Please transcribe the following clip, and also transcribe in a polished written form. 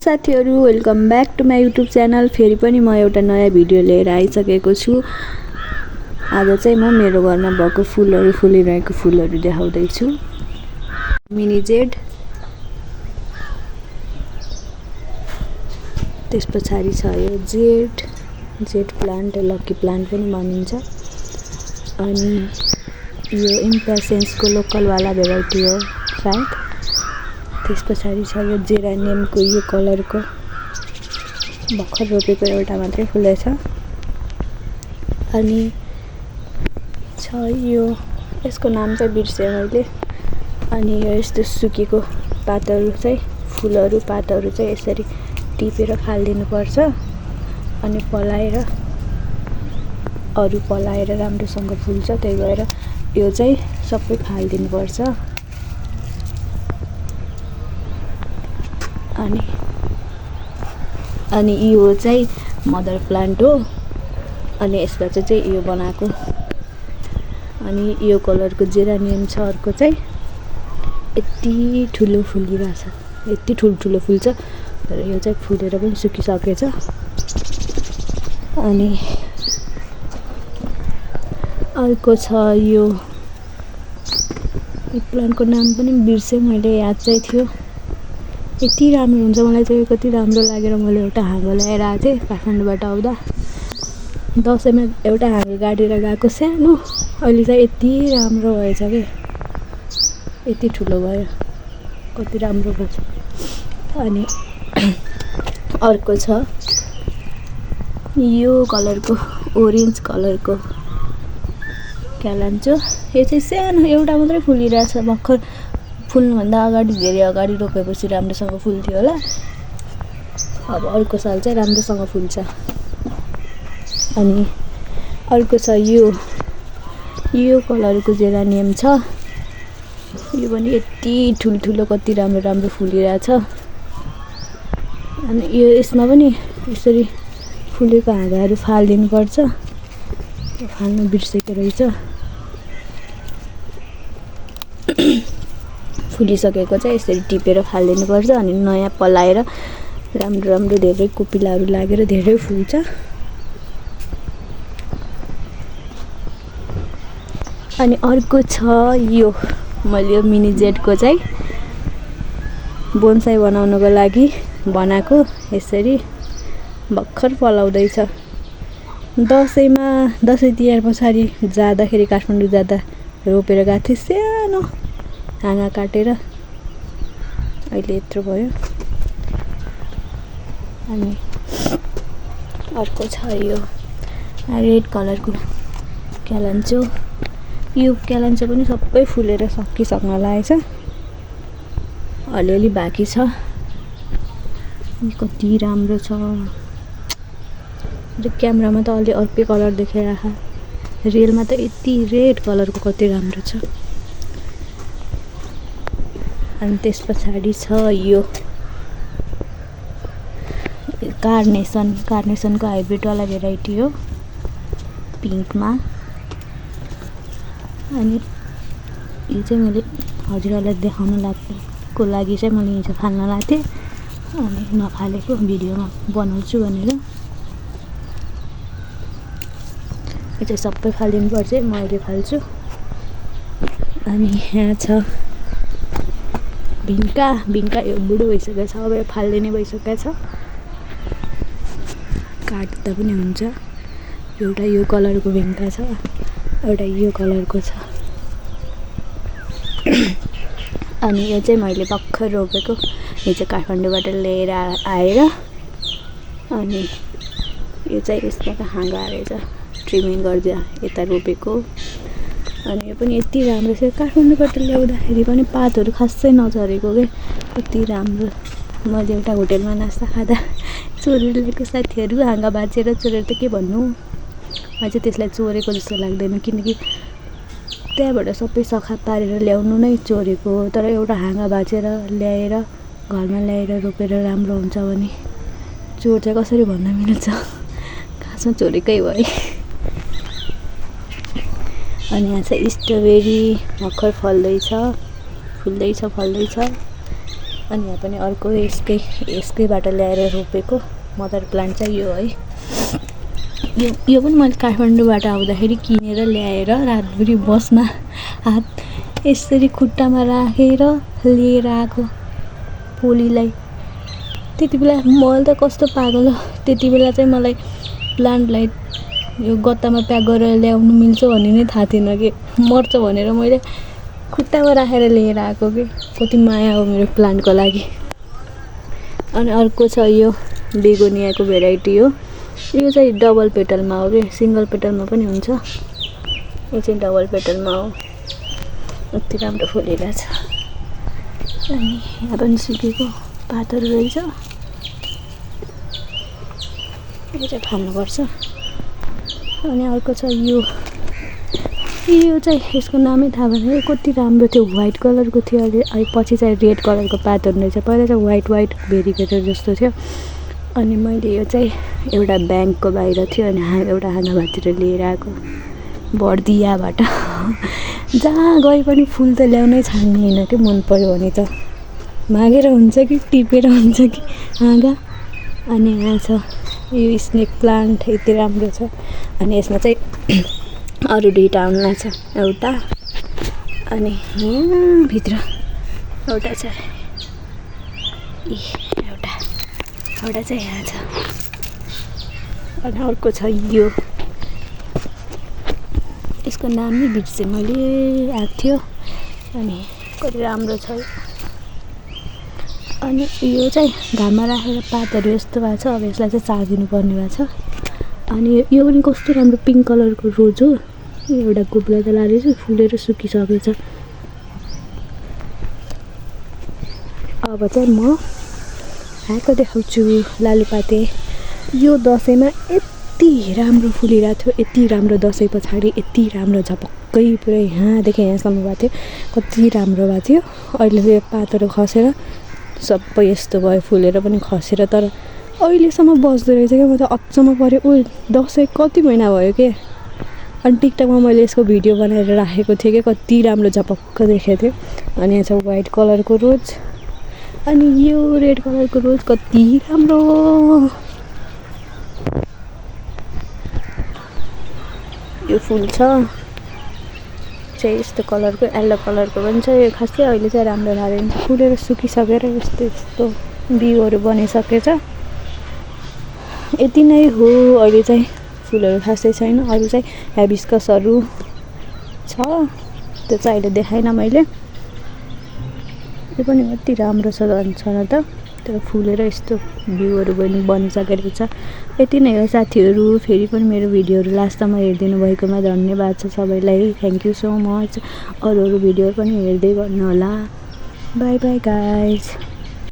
साथीहरु welcome back to my YouTube channel. फेरि पनि म एउटा नयाँ भिडियो लिएर आइसकेको छु। आज चाहिँ म मेरो घरमा भएको फुलहरु फुलिरहेको फुलहरु देखाउँदै छु। मिनी जेड, त्यसपछि छ यो जेड प्लान्ट, लकी प्लान्ट पनि भनिन्छ। अनि यो इम्पेसेन्स को लोकल वाला भेराइटी हो सायद। त्यसपछि छ यो जेरानियमको यो कलरको भर्खर रोपेको एउटा मात्रै फुलेछ। अनि छ यो, यसको नाम चाहिँ बिर्सेँ मैले। अनि यो यस्तो सुकेको पातहरु चाहिँ फुलहरु पातहरु चाहिँ यसरी टिपेर फाल्दिनु पर्छ। अनि पलाएर राम्रोसँग फुल्छ। त्यही भएर यो चाहिँ सबै फाल्दिनु पर्छ। अनि यो चाहिँ मदर प्लान्ट हो। अनि यसबाट चाहिँ यो बनाएको। अनि यो कलरको जेरानियम छ अर्को चाहिँ, यति ठुलो फुलिरहेछ, यति ठुलो फुल्छ। तर यो चाहिँ फुलेर पनि सुकिसकेछ। अनि अर्को छ यो प्लान्टको नाम पनि बिर्सेँ मैले, याद चाहिँ थियो। यति राम्रो हुन्छ, मलाई चाहिँ कति राम्रो लागेर मैले एउटा हाँगो ल्याएर आएको थिएँ काठमाडौँबाट आउँदा। दसैँमा एउटा हाँगो गाडेर गएको सानो, अहिले चाहिँ यति राम्रो भएछ के, यति ठुलो भयो, कति राम्रो भएछ। अनि अर्को छ यो कलरको, ओरेन्ज कलरको क्यालान्चो। यो चाहिँ सानो एउटा मात्रै फुलिरहेछ। भर्खर फुल्नुभन्दा अगाडि, धेरै अगाडि रोपेपछि राम्रोसँग फुल्थ्यो होला। अब अर्को साल चाहिँ राम्रोसँग फुल्छ। अनि अर्को छ यो कलरको जेरानियम छ। यो पनि यति ठुलो कति राम्रो फुलिरहेछ। अनि यो यसमा पनि यसरी फुलेको हाँगाहरू फालिदिनु पर्छ। फाल्नु बिर्सेको रहेछ। फुलिसकेको चाहिँ यसरी टिपेर फालिदिनु पर्छ। अनि नयाँ पलाएर राम्रो धेरै कुपिलाहरू लागेर धेरै फुल्छ। अनि अर्को छ यो, मैले यो मिनी जेडको चाहिँ बोनसाई बनाउनको लागि बनाएको। यसरी भर्खर पलाउँदैछ। दसैँ तिहार पछाडि जाँदाखेरि काठमाडौँ जाँदा रोपेर गएको थिएँ सानो हाँगा काटेर। अहिले यत्रो भयो। अनि अर्को छ यो रेड कलरको क्यालान्चो। यो क्यालान्चो पनि सबै फुलेर सकिसक्न लागेछ। अलिअलि बाँकी छ। कति राम्रो छ। क्यामेरामा त अलि अर्कै कलर देखाइराख, रियलमा त यति रेड कलरको कति राम्रो छ। अनि त्यसपछि छ यो कार्नेसनको हाइब्रिडवाला भेराइटी हो, पिङ्कमा। अनि यो चाहिँ मैले हजुरहरूलाई देखाउन को लागि चाहिँ मैले हिजो फाल्न लाएको थिएँ। अनि नफालेको भिडियोमा बनाउँछु भनेर। यो चाहिँ सबै फालिदिनु पर्छ, म अहिले फाल्छु। अनि यहाँ छ भिन्का। यो बुढो भइसकेको छ, अब यो फालिदिने भइसकेको छ। काट्दा पनि हुन्छ। एउटा यो कलरको भिन्का छ, एउटा यो कलरको छ। अनि यो चाहिँ मैले भर्खर रोपेको, यो चाहिँ काठमाडौँबाट लिएर आएर। अनि यो चाहिँ यसबाट हाँगा रहेछ, ट्रिमिङ गर्दा यता रोपेको। अनि यो पनि यति राम्रो छ, काठमाडौँबाट ल्याउँदाखेरि पनि पातहरू खासै नझरेको के, कति राम्रो। मैले एउटा होटेलमा नास्ता खाँदा चोरेर ल्याएको साथीहरू, हाँगा भाँचेर चोरेर त के भन्नु। मैले चाहिँ त्यसलाई चोरेको जस्तो लाग्दैन, किनकि त्यहाँबाट सबै सखा पारेर ल्याउनु नै चोरेको। तर एउटा हाँगा भाँचेर ल्याएर घरमा ल्याएर रोपेर राम्रो हुन्छ भने चोर चाहिँ कसरी भन्न मिल्छ। खासमा चोरेकै भयो। अनि यहाँ चाहिँ स्ट्रबेरी भर्खर फल्दैछ। अनि यहाँ पनि अर्को यसकैबाट ल्याएर रोपेको मदर प्लान्ट चाहिँ यो है। यो पनि मैले काठमाडौँबाट आउँदाखेरि किनेर ल्याएर रातभरि बसमा हात यसरी खुट्टामा राखेर लिएर आएको पोलीलाई। त्यति बेला मैले त कस्तो पागल हो, त्यति बेला चाहिँ मलाई प्लान्टलाई यो गत्तामा प्याक गरेर ल्याउनु मिल्छ भन्ने नै थाहा थिएन कि मर्छ भनेर मैले खुट्टामा राखेर लिएर आएको कि। कति माया हो मेरो प्लान्टको लागि। अनि अर्को छ यो बेगोनियाको भेराइटी हो। यो चाहिँ डबल पेटलमा हो कि, सिङ्गल पेटलमा पनि हुन्छ। यो चाहिँ डबल पेटलमा हो। यति राम्रो फुलिरहेछ। अनि यहाँ पनि सुकेको पातहरू रहेछ। यो चाहिँ फाल्नुपर्छ। अनि अर्को छ यो चाहिँ यसको नामै थाहा भएन। कति राम्रो थियो, व्हाइट कलरको थियो। अहिले पछि चाहिँ रेड कलरको पातहरू रहेछ। पहिला चाहिँ व्हाइट भेरिकेटर जस्तो थियो। अनि मैले यो चाहिँ एउटा ब्याङ्कको बाहिर थियो अनि एउटा हाँगाबाट लिएर आएको बर्दियाबाट। जहाँ गए पनि फुल त ल्याउनै छाड्ने होइन कि, मन पर्यो भने त मागेर हुन्छ कि टिपेर हुन्छ कि हाँगा। अनि यहाँ छ यो स्नेक प्लान्ट, यति राम्रो छ। अनि यसमा चाहिँ अरू दुईवटा आउनु छ, एउटा अनि यहाँभित्र एउटा छ, एउटा चाहिँ यहाँ छ। अनि अर्को छ यो, यसको नाम नै बिर्सेँ मैले, आएको थियो। अनि कति राम्रो छ। अनि यो चाहिँ घाममा राखेर पातहरू यस्तो भएको छ। अब यसलाई चाहिँ चार्दिनु पर्ने भएको छ। अनि यो पनि कस्तो राम्रो पिङ्क कलरको रोज हो। एउटा गुब्ला त लाँदैछ, फुलेर सुकिसकेछ। अब चाहिँ म आएको देखाउँछु लालुपाते। यो दसैँमा यति राम्रो फुलिरहेको थियो, यति राम्रो। दसैँ पछाडि यति राम्रो झपक्कै पुरै यहाँदेखि यहाँसम्म भएको थियो। कति राम्रो भएको थियो। अहिले यो पातहरू खसेर सबै यस्तो भयो, फुलेर पनि खसेर। तर अहिलेसम्म बस्दो रहेछ क्या। म त अचम्म पऱ्यो। दसैँ कति महिना भयो के। अनि टिकटकमा मैले यसको भिडियो बनाएर राखेको थिएँ कि कति राम्रो झपक्क देखेको थियो। अनि यहाँ छ व्हाइट कलरको रोज। अनि यो रेड कलरको रोज कति राम्रो। यो फुल छ चाहिँ यस्तो कलरको, येल्लो कलरको पनि छ। यो खासै अहिले चाहिँ राम्रो लागेन, फुलेर सुकिसकेर यस्तो बिउहरू बनिसकेछ। यति नै हो। अहिले चाहिँ फुलहरू खासै छैन। अरू चाहिँ हाइबिस्कसहरू छ, त्यो चाहिँ अहिले देखाइनँ मैले। यो पनि कति राम्रो छ न त। तर फुलेर यस्तो बिउहरू बनिसकेको छ। यति नै हो साथीहरू। फेरि पनि मेरो भिडियोहरू लास्टसम्म हेरिदिनु भएकोमा धन्यवाद छ सबैलाई। Thank you so much. अरू भिडियोहरू पनि हेर्दै गर्नु होला। By by guys.